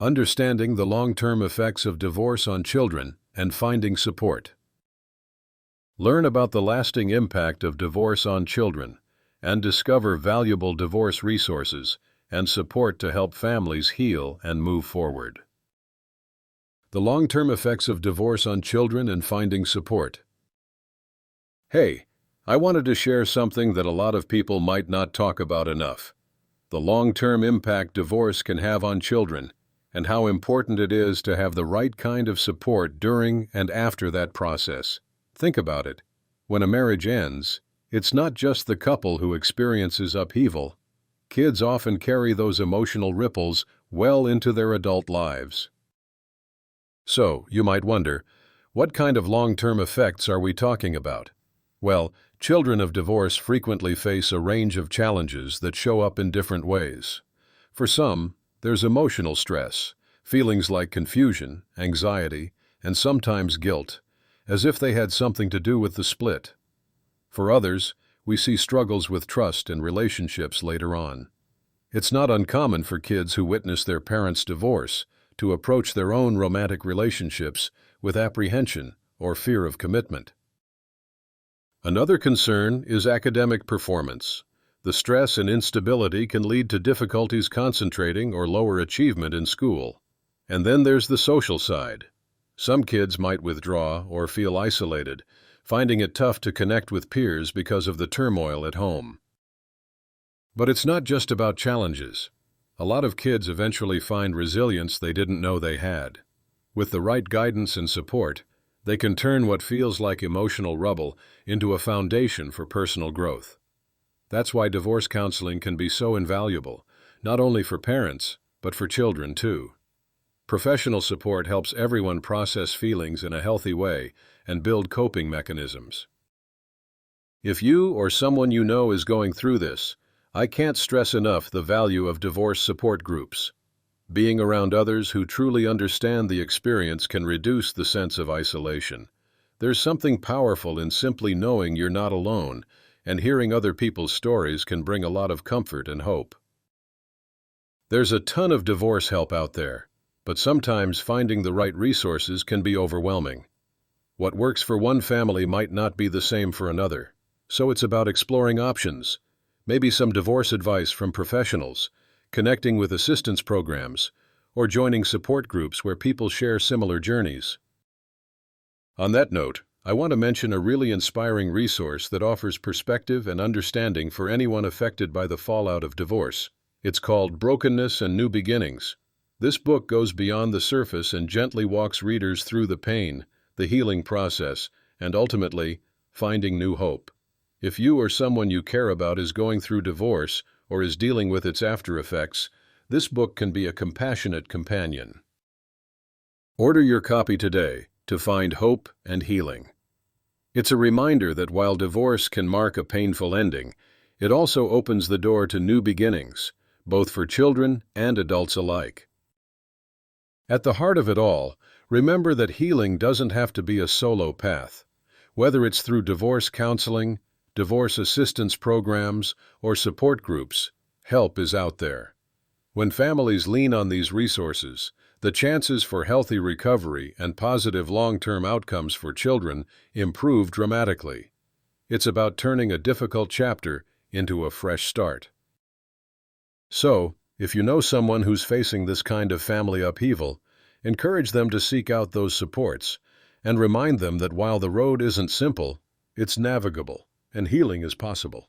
Understanding the long-term effects of divorce on children and finding support. Learn about the lasting impact of divorce on children and discover valuable divorce resources and support to help families heal and move forward. The long-term effects of divorce on children and finding support. Hey, I wanted to share something that a lot of people might not talk about enough. The long-term impact divorce can have on children, and how important it is to have the right kind of support during and after that process. Think about it. When a marriage ends, it's not just the couple who experiences upheaval. Kids often carry those emotional ripples well into their adult lives. So, you might wonder, what kind of long-term effects are we talking about? Well, children of divorce frequently face a range of challenges that show up in different ways. For some, there's emotional stress, feelings like confusion, anxiety, and sometimes guilt, as if they had something to do with the split. For others, we see struggles with trust and relationships later on. It's not uncommon for kids who witness their parents' divorce to approach their own romantic relationships with apprehension or fear of commitment. Another concern is academic performance. The stress and instability can lead to difficulties concentrating or lower achievement in school. And then there's the social side. Some kids might withdraw or feel isolated, finding it tough to connect with peers because of the turmoil at home. But it's not just about challenges. A lot of kids eventually find resilience they didn't know they had. With the right guidance and support, they can turn what feels like emotional rubble into a foundation for personal growth. That's why divorce counseling can be so invaluable, not only for parents, but for children too. Professional support helps everyone process feelings in a healthy way and build coping mechanisms. If you or someone you know is going through this, I can't stress enough the value of divorce support groups. Being around others who truly understand the experience can reduce the sense of isolation. There's something powerful in simply knowing you're not alone, and hearing other people's stories can bring a lot of comfort and hope. There's a ton of divorce help out there, but sometimes finding the right resources can be overwhelming. What works for one family might not be the same for another, so it's about exploring options, maybe some divorce advice from professionals, connecting with assistance programs, or joining support groups where people share similar journeys. On that note, I want to mention a really inspiring resource that offers perspective and understanding for anyone affected by the fallout of divorce. It's called Brokenness and New Beginnings. This book goes beyond the surface and gently walks readers through the pain, the healing process, and ultimately, finding new hope. If you or someone you care about is going through divorce or is dealing with its after effects, this book can be a compassionate companion. Order your copy today to find hope and healing. It's a reminder that while divorce can mark a painful ending, it also opens the door to new beginnings, both for children and adults alike. At the heart of it all, remember that healing doesn't have to be a solo path. Whether it's through divorce counseling, divorce assistance programs, or support groups, help is out there. When families lean on these resources, the chances for healthy recovery and positive long-term outcomes for children improve dramatically. It's about turning a difficult chapter into a fresh start. So, if you know someone who's facing this kind of family upheaval, encourage them to seek out those supports and remind them that while the road isn't simple, it's navigable and healing is possible.